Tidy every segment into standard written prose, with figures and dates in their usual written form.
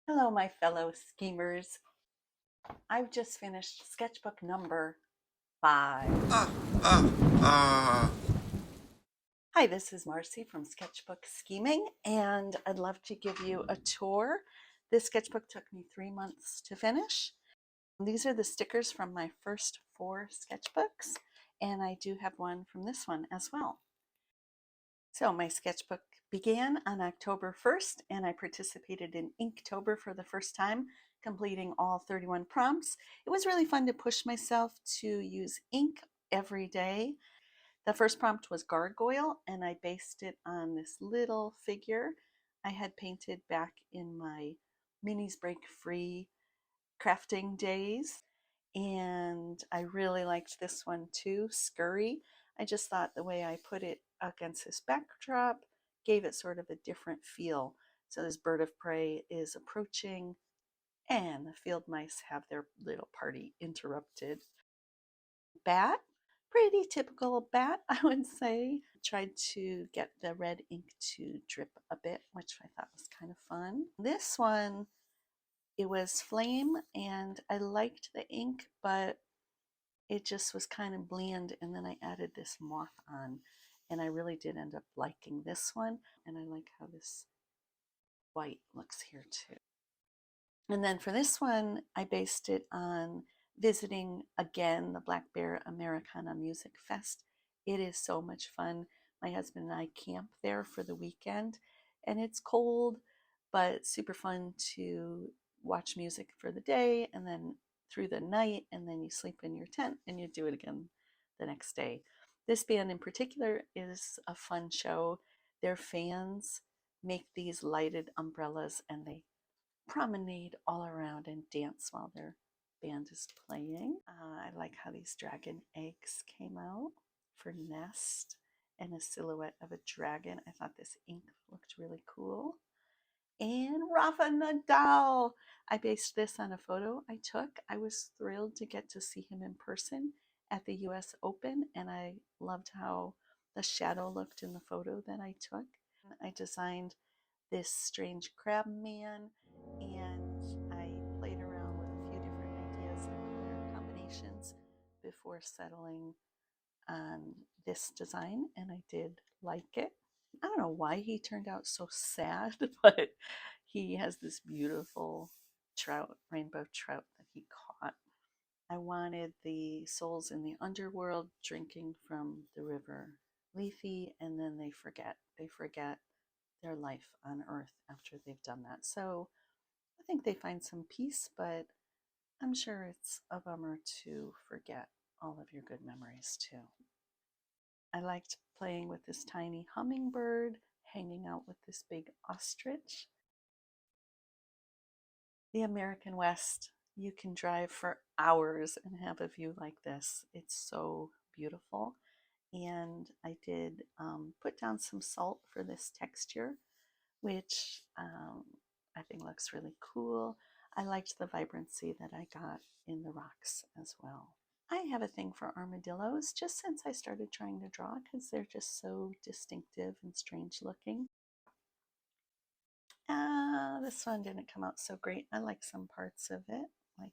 Hello, my fellow schemers. I've just finished sketchbook number 5. Ah, ah, ah. Hi, this is Marcy from Sketchbook Scheming, and I'd love to give you a tour. This sketchbook took me 3 months to finish. These are the stickers from my first 4 sketchbooks, and I do have one from this one as well. So my sketchbook began on October 1st, and I participated in Inktober for the first time, completing all 31 prompts. It was really fun to push myself to use ink every day. The first prompt was gargoyle, and I based it on this little figure I had painted back in my Minis Break Free crafting days. And I really liked this one too, Scurry. I just thought the way I put it against this backdrop gave it sort of a different feel. So this bird of prey is approaching, and the field mice have their little party interrupted. Bat, pretty typical bat, I would say. Tried to get the red ink to drip a bit, which I thought was kind of fun. This one, it was flame, and I liked the ink, but it just was kind of bland. And then I added this moth on, and I really did end up liking this one. And I like how this white looks here too. And then for this one, I based it on visiting again the Black Bear Americana Music Fest. It is so much fun. My husband and I camp there for the weekend, and it's cold, but super fun to watch music for the day and then through the night, and then you sleep in your tent and you do it again the next day. This band in particular is a fun show. Their fans make these lighted umbrellas, and they promenade all around and dance while their band is playing. I like how these dragon eggs came out for nest and a silhouette of a dragon. I thought this ink looked really cool. And Rafa Nadal. I based this on a photo I took. I was thrilled to get to see him in person at the US Open, and I loved how the shadow looked in the photo that I took. I designed this strange crab man, and I played around with a few different ideas and color combinations before settling on this design, and I did like it. I don't know why he turned out so sad, but he has this beautiful trout, rainbow trout that he caught. I wanted the souls in the underworld drinking from the river Lethe, and then they forget. They forget their life on Earth after they've done that. So I think they find some peace, but I'm sure it's a bummer to forget all of your good memories too. I liked playing with this tiny hummingbird, hanging out with this big ostrich. The American West, you can drive for hours and have a view like this. It's so beautiful. And I did put down some salt for this texture, which I think looks really cool. I liked the vibrancy that I got in the rocks as well. I have a thing for armadillos just since I started trying to draw because they're just so distinctive and strange looking. This one didn't come out so great. I like some parts of it, like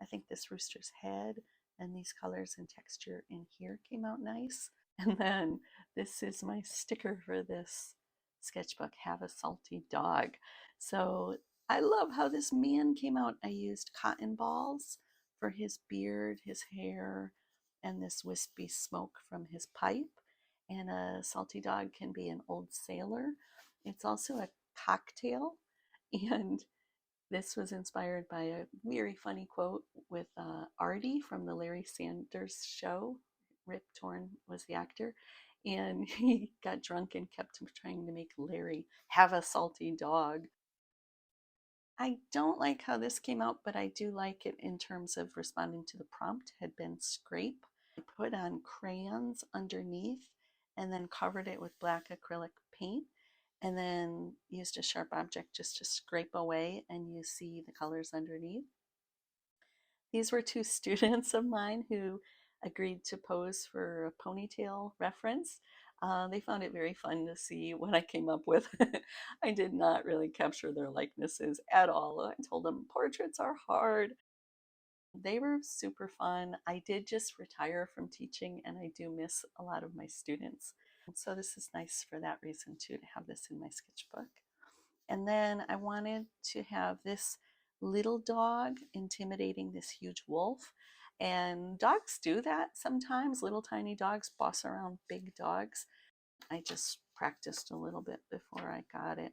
I think this rooster's head and these colors and texture in here came out nice. And then this is my sticker for this sketchbook, Have a Salty Dog. So I love how this man came out. I used cotton balls for his beard, his hair, and this wispy smoke from his pipe. And a salty dog can be an old sailor. It's also a cocktail, and this was inspired by a very funny quote with Artie from the Larry Sanders Show. Rip Torn was the actor, and he got drunk and kept trying to make Larry have a salty dog. I don't like how this came out, but I do like it in terms of responding to the prompt had been scrape. I put on crayons underneath and then covered it with black acrylic paint, and then used a sharp object just to scrape away, and you see the colors underneath. These were 2 students of mine who agreed to pose for a ponytail reference. They found it very fun to see what I came up with. I did not really capture their likenesses at all. I told them portraits are hard. They were super fun. I did just retire from teaching and I do miss a lot of my students. So this is nice for that reason too, to have this in my sketchbook. And then I wanted to have this little dog intimidating this huge wolf. And dogs do that sometimes. Little tiny dogs boss around big dogs. I just practiced a little bit before I got it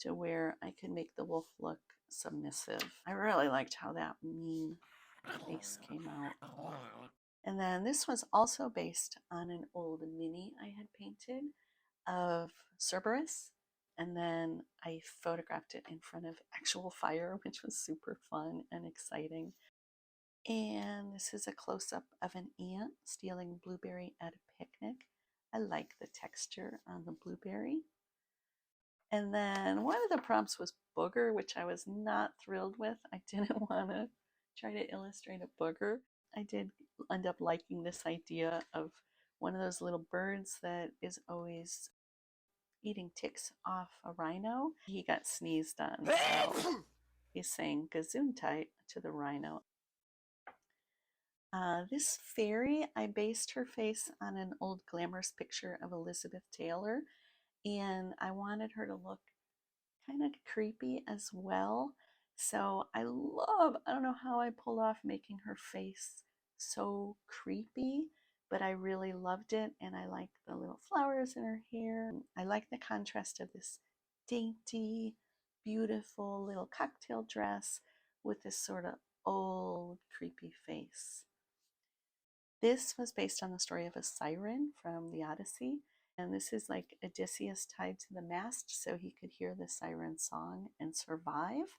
to where I could make the wolf look submissive. I really liked how that mean face came out. And then this was also based on an old mini I had painted of Cerberus. And then I photographed it in front of actual fire, which was super fun and exciting. And this is a close-up of an ant stealing blueberry at a picnic. I like the texture on the blueberry. And then one of the prompts was booger, which I was not thrilled with. I didn't want to try to illustrate a booger. I did end up liking this idea of one of those little birds that is always eating ticks off a rhino. He got sneezed on, so he's saying gesundheit to the rhino. This fairy, I based her face on an old glamorous picture of Elizabeth Taylor, and I wanted her to look kind of creepy as well. So I don't know how I pulled off making her face so creepy, but I really loved it. And I like the little flowers in her hair. I like the contrast of this dainty, beautiful little cocktail dress with this sort of old, creepy face. This was based on the story of a siren from the Odyssey. And this is like Odysseus tied to the mast so he could hear the siren song and survive.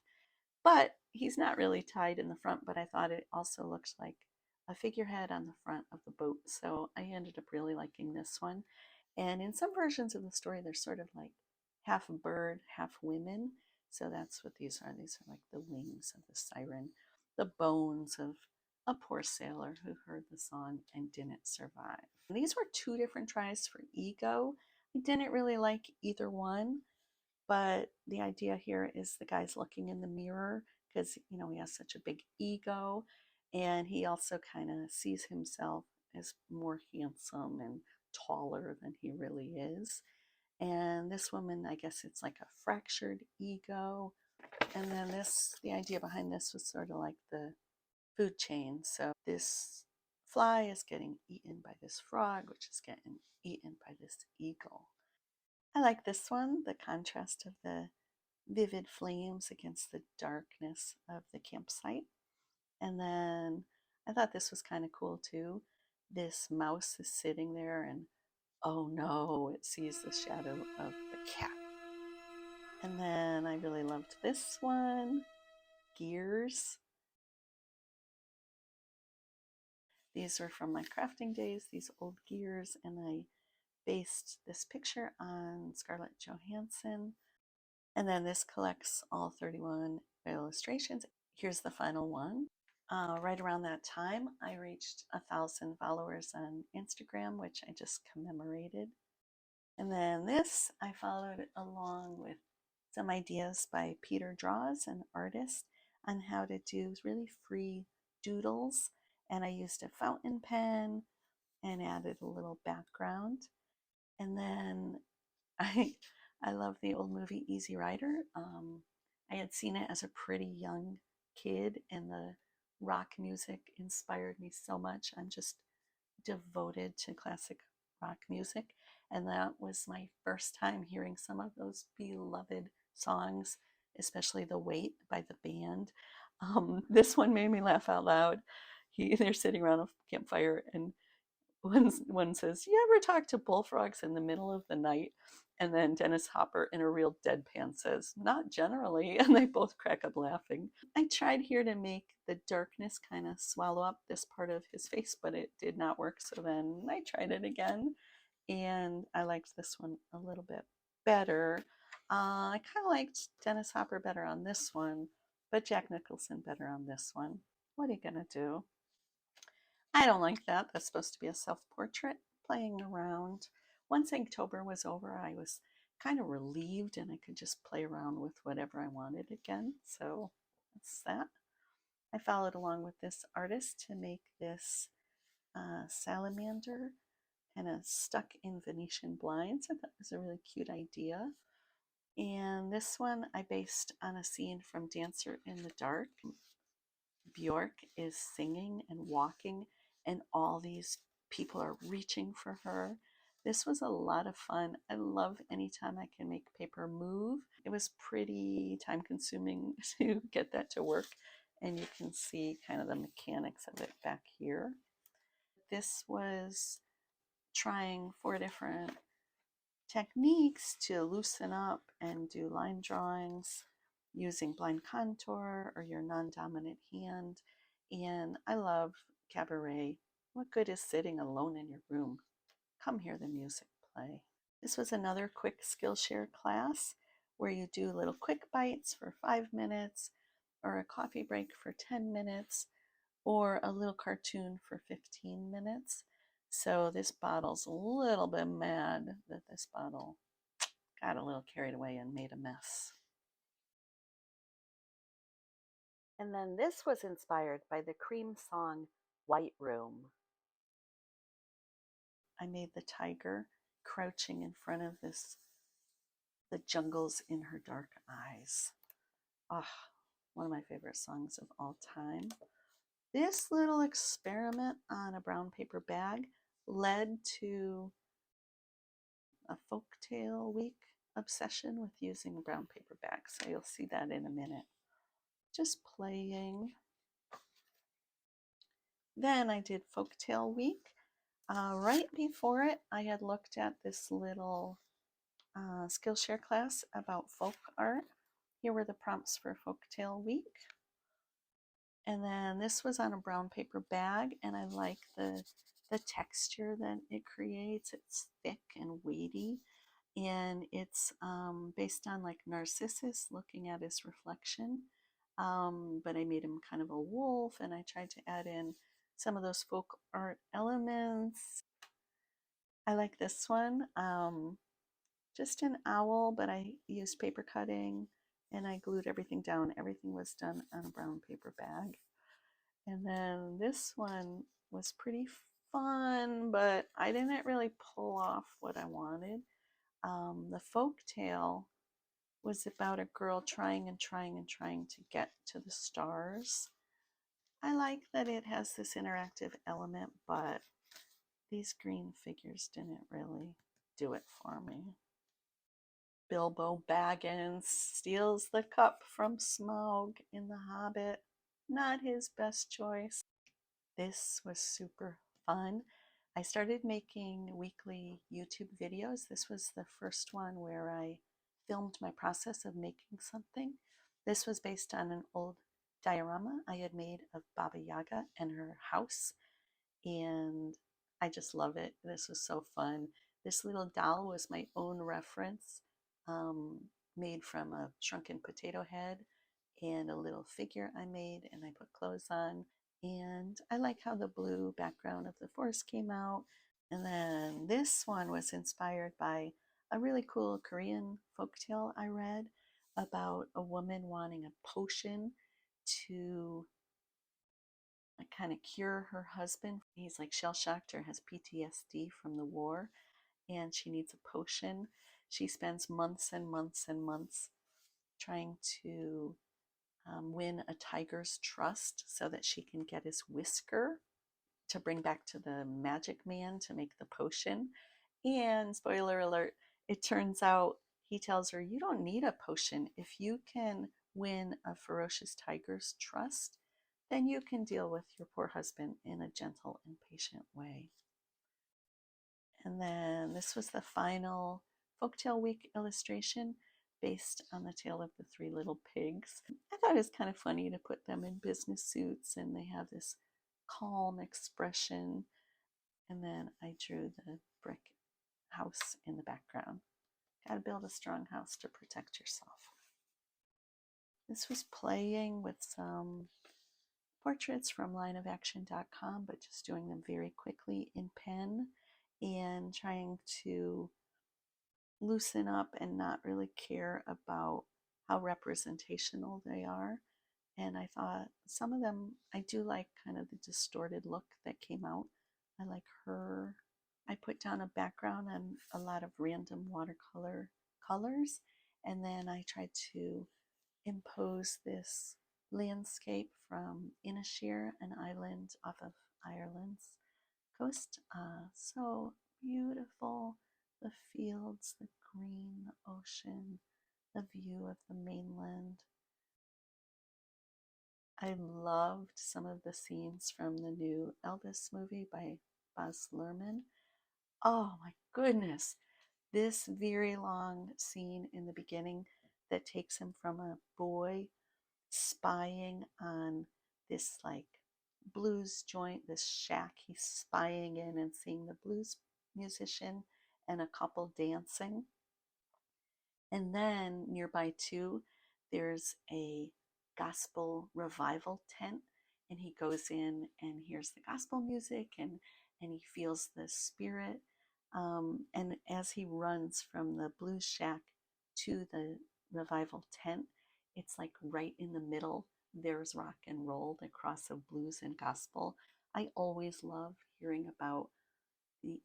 But he's not really tied in the front, but I thought it also looked like a figurehead on the front of the boat. So I ended up really liking this one. And in some versions of the story, they're sort of like half bird, half women. So that's what these are. These are like the wings of the siren, the bones of a poor sailor who heard the song and didn't survive. These were two different tries for ego. I didn't really like either one, but the idea here is the guy's looking in the mirror because, he has such a big ego. And he also kind of sees himself as more handsome and taller than he really is. And this woman, I guess it's like a fractured ego. And then the idea behind this was sort of like the food chain. So this fly is getting eaten by this frog, which is getting eaten by this eagle. I like this one, the contrast of the vivid flames against the darkness of the campsite. And then I thought this was kind of cool too. This mouse is sitting there and oh no, it sees the shadow of the cat. And then I really loved this one, gears. These are from my crafting days, these old gears, and I based this picture on Scarlett Johansson. And then this collects all 31 illustrations. Here's the final one. Right around that time, I reached 1,000 followers on Instagram, which I just commemorated. And then this, I followed along with some ideas by Peter Draws, an artist, on how to do really free doodles. And I used a fountain pen and added a little background. And then I I love the old movie Easy Rider. I had seen it as a pretty young kid, and the rock music inspired me so much. I'm just devoted to classic rock music, and that was my first time hearing some of those beloved songs, especially "The Weight" by the band. This one made me laugh out loud. They're sitting around a campfire, and one says, "You ever talk to bullfrogs in the middle of the night?" And then Dennis Hopper, in a real deadpan, says, "Not generally." And they both crack up laughing. I tried here to make the darkness kind of swallow up this part of his face, but it did not work. So then I tried it again, and I liked this one a little bit better. I kind of liked Dennis Hopper better on this one, but Jack Nicholson better on this one. What are you going to do? I don't like that. That's supposed to be a self-portrait playing around once Inktober was over, I was kind of relieved and I could just play around with whatever I wanted again. So that's that. I followed along with this artist to make this salamander kind of stuck in Venetian blinds. I thought it was a really cute idea. And this one I based on a scene from Dancer in the Dark. Bjork is singing and walking, and all these people are reaching for her. This was a lot of fun. I love anytime I can make paper move. It was pretty time consuming to get that to work, and you can see kind of the mechanics of it back here. This was trying 4 different techniques to loosen up and do line drawings using blind contour or your non-dominant hand. And I love cabaret. What good is sitting alone in your room? Come hear the music play. This was another quick Skillshare class where you do little quick bites for 5 minutes or a coffee break for 10 minutes or a little cartoon for 15 minutes. So this bottle's a little bit mad that this bottle got a little carried away and made a mess. And then this was inspired by the Cream song White Room. I made the tiger crouching in front of the jungles in her dark eyes. Ah, one of my favorite songs of all time. This little experiment on a brown paper bag led to a folktale week obsession with using a brown paper bag. So you'll see that in a minute. Just playing. Then I did folktale week. Right before it, I had looked at this little Skillshare class about folk art. Here were the prompts for folktale week. And then this was on a brown paper bag, and I like the texture that it creates. It's thick and weighty, and it's based on like Narcissus looking at his reflection. But I made him kind of a wolf, and I tried to add in some of those folk art elements. I like this one. Just an owl, but I used paper cutting and I glued everything down. Everything was done on a brown paper bag. And then this one was pretty fun, but I didn't really pull off what I wanted. The folk tale was about a girl trying and trying and trying to get to the stars. I like that it has this interactive element, but these green figures didn't really do it for me. Bilbo Baggins steals the cup from Smaug in The Hobbit. Not his best choice. This was super fun. I started making weekly YouTube videos. This was the first one where I filmed my process of making something. This was based on an old diorama I had made of Baba Yaga and her house, and I just love it. This was so fun. This little doll was my own reference, made from a shrunken potato head and a little figure I made, and I put clothes on. And I like how the blue background of the forest came out. And then this one was inspired by a really cool Korean folktale I read about a woman wanting a potion to kind of cure her husband. He's like shell shocked or has PTSD from the war, and she needs a potion. She spends months and months and months trying to win a tiger's trust so that she can get his whisker to bring back to the magic man to make the potion. And spoiler alert, it turns out he tells her, you don't need a potion. If you can win a ferocious tiger's trust, then you can deal with your poor husband in a gentle and patient way. And then this was the final Folktale Week illustration based on the tale of the 3 little pigs. I thought it was kind of funny to put them in business suits and they have this calm expression. And then I drew the brick house in the background. Got to build a strong house to protect yourself. This was playing with some portraits from lineofaction.com, but just doing them very quickly in pen. and trying to loosen up and not really care about how representational they are. And I thought some of them, I do like kind of the distorted look that came out. I like her. I put down a background on a lot of random watercolor colors, and then I tried to impose this landscape from Inisheer, an island off of Ireland's coast. So beautiful. The fields, the green, the ocean, the view of the mainland. I loved some of the scenes from the new Elvis movie by Baz Luhrmann. Oh my goodness. This very long scene in the beginning that takes him from a boy spying on this like blues joint, this shack he's spying in and seeing the blues musician and a couple dancing. And then nearby too, there's a gospel revival tent, and he goes in and hears the gospel music and he feels the spirit. And as he runs from the blues shack to the revival tent, it's like right in the middle. There's rock and roll, the cross of blues and gospel. I always love hearing about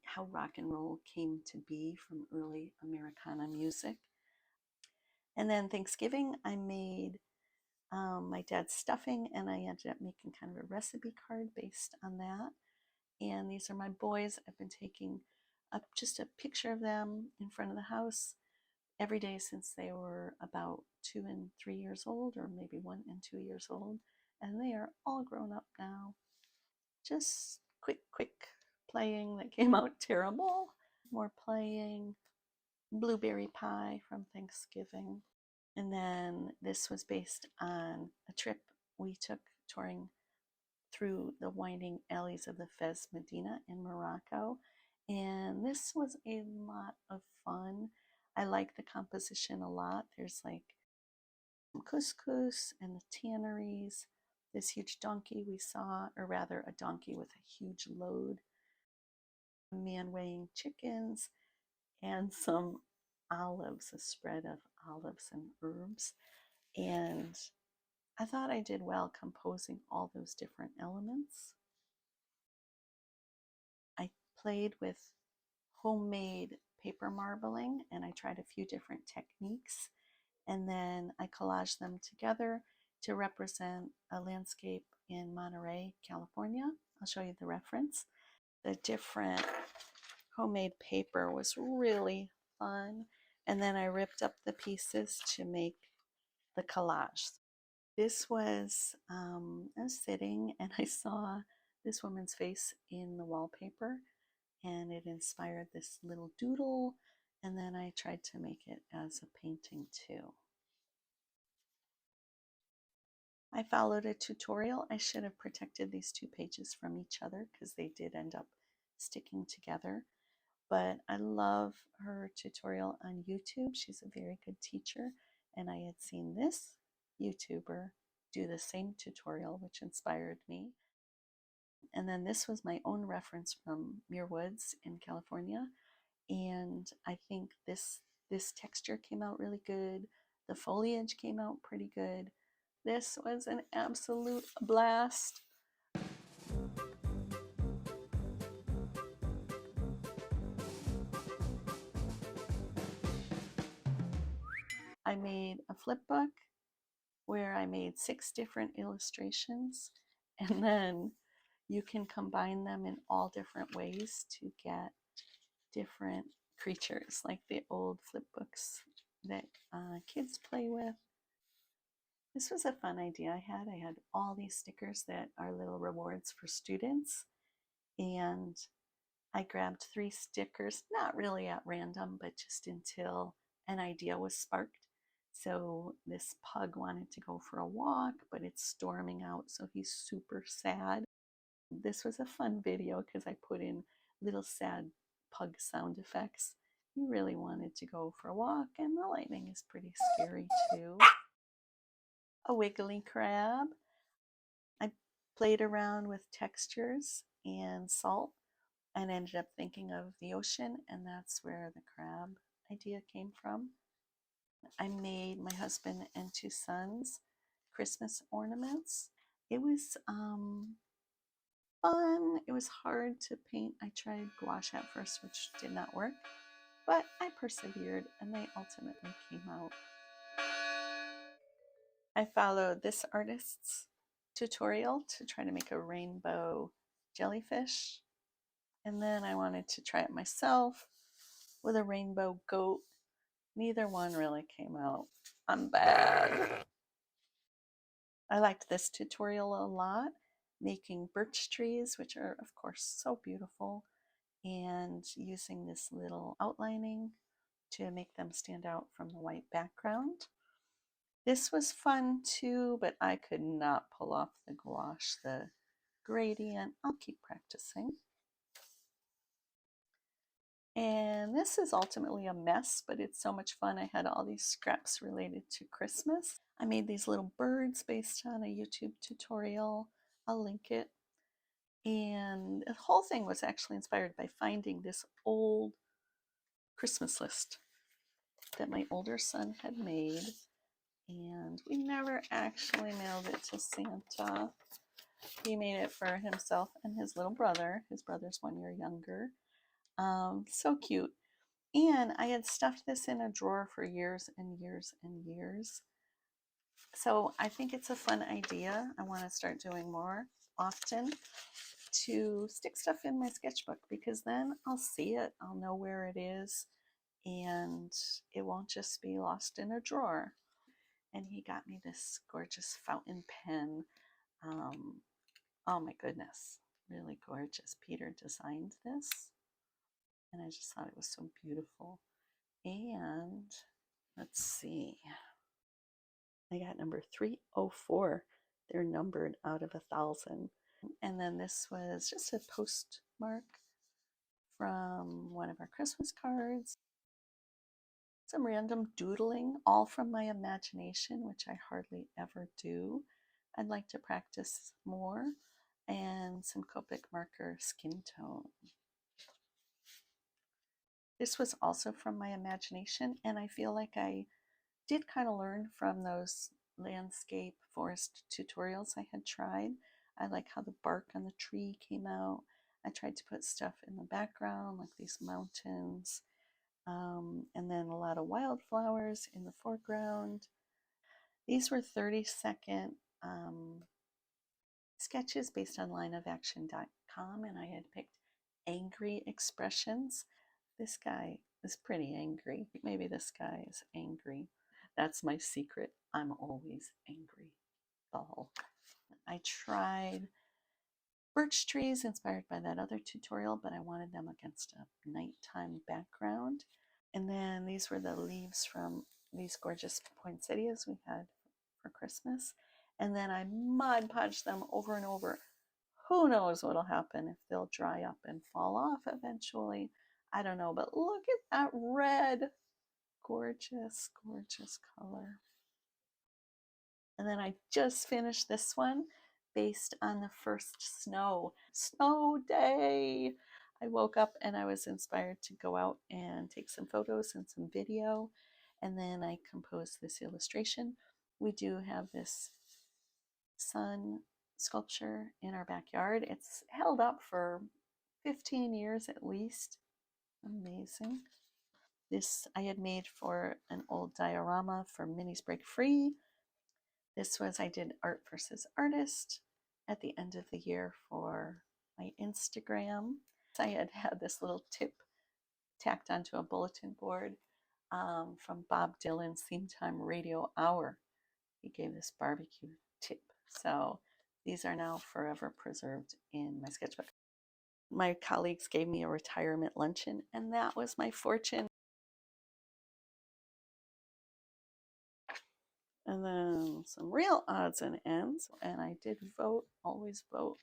how rock and roll came to be from early Americana music. And then Thanksgiving, I made my dad's stuffing, and I ended up making kind of a recipe card based on that. And these are my boys. I've been taking up just a picture of them in front of the house every day since they were about 2 and 3 years old, or maybe 1 and 2 years old. And they are all grown up now. Just quick playing that came out terrible. More playing. Blueberry pie from Thanksgiving. And then this was based on a trip we took touring through the winding alleys of the Fes Medina in Morocco. And this was a lot of fun. I like the composition a lot. There's like couscous and the tanneries, this huge donkey we saw, or rather a donkey with a huge load, a man weighing chickens, and some olives, a spread of olives and herbs. And I thought I did well composing all those different elements. I played with homemade paper marbling and I tried a few different techniques. And then I collaged them together to represent a landscape in Monterey, California. I'll show you the reference. The different homemade paper was really fun. And then I ripped up the pieces to make the collage. This was, I was sitting and I saw this woman's face in the wallpaper, and it inspired this little doodle. And then I tried to make it as a painting too. I followed a tutorial. I should have protected these two pages from each other because they did end up sticking together. But I love her tutorial on YouTube. She's a very good teacher, and I had seen this YouTuber do the same tutorial, which inspired me. And then this was my own reference from Muir Woods in California, and I think this texture came out really good. The foliage came out pretty good. This was an absolute blast. I made a flip book where I made 6 different illustrations, and then you can combine them in all different ways to get different creatures, like the old flip books that kids play with. This was a fun idea I had. I had all these stickers that are little rewards for students, and I grabbed 3 stickers, not really at random, but just until an idea was sparked. So this pug wanted to go for a walk, but it's storming out, so he's super sad. This was a fun video because I put in little sad pug sound effects. He really wanted to go for a walk, and the lightning is pretty scary too. A wiggly crab. I played around with textures and salt and ended up thinking of the ocean, and that's where the crab idea came from. I made my husband and 2 sons Christmas ornaments. It was fun. It was hard to paint. I tried gouache at first, which did not work, but I persevered and they ultimately came out. I followed this artist's tutorial to try to make a rainbow jellyfish, and then I wanted to try it myself with a rainbow goat. Neither one really came out. I'm bad. I liked this tutorial a lot, making birch trees, which are of course so beautiful, and using this little outlining to make them stand out from the white background. This was fun too, but I could not pull off the gouache, the gradient. I'll keep practicing. And this is ultimately a mess, but it's so much fun. I had all these scraps related to Christmas. I made these little birds based on a YouTube tutorial. I'll link it. And the whole thing was actually inspired by finding this old Christmas list that my older son had made. And we never actually mailed it to Santa. He made it for himself and his little brother. His brother's 1 year younger. So cute. And I had stuffed this in a drawer for years and years and years. So I think it's a fun idea. I want to start doing more often to stick stuff in my sketchbook, because then I'll see it, I'll know where it is, and it won't just be lost in a drawer. And he got me this gorgeous fountain pen. Oh my goodness, really gorgeous. Peter designed this, and I just thought it was so beautiful. And let's see, I got number 304. They're numbered out of 1,000. And then this was just a postmark from one of our Christmas cards. Some random doodling, all from my imagination, which I hardly ever do. I'd like to practice more. And some Copic marker skin tone. This was also from my imagination, and I feel like I did kind of learn from those landscape forest tutorials I had tried. I like how the bark on the tree came out. I tried to put stuff in the background, like these mountains, and then a lot of wildflowers in the foreground. These were 30-second sketches based on lineofaction.com, and I had picked angry expressions. This guy is pretty angry. Maybe this guy is angry. That's my secret. I'm always angry. The Hulk. I tried birch trees inspired by that other tutorial, but I wanted them against a nighttime background. And then these were the leaves from these gorgeous poinsettias we had for Christmas. And then I Mod Podged them over and over. Who knows what'll happen, if they'll dry up and fall off eventually. I don't know, but look at that red. Gorgeous, gorgeous color. And then I just finished this one based on the first snow day. I woke up and I was inspired to go out and take some photos and some video, and then I composed this illustration. We do have this sun sculpture in our backyard. It's held up for 15 years at least. Amazing. This I had made for an old diorama for Minis Break Free. This was, I did art versus artist at the end of the year for my Instagram. I had this little tip tacked onto a bulletin board from Bob Dylan's Theme Time Radio Hour. He gave this barbecue tip. So these are now forever preserved in my sketchbook. My colleagues gave me a retirement luncheon, and that was my fortune. And then some real odds and ends, and I did vote, always vote,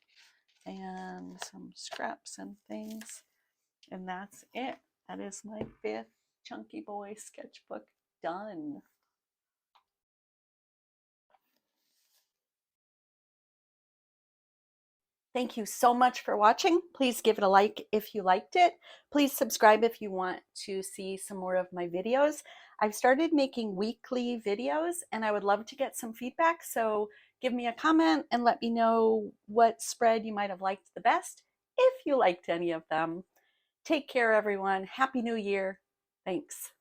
and some scraps and things, and that's it. That is my 5th Chunky Boy sketchbook done. Thank you so much for watching. Please give it a like if you liked it. Please subscribe if you want to see some more of my videos. I've started making weekly videos and I would love to get some feedback. So give me a comment and let me know what spread you might have liked the best, if you liked any of them. Take care, everyone. Happy New Year. Thanks.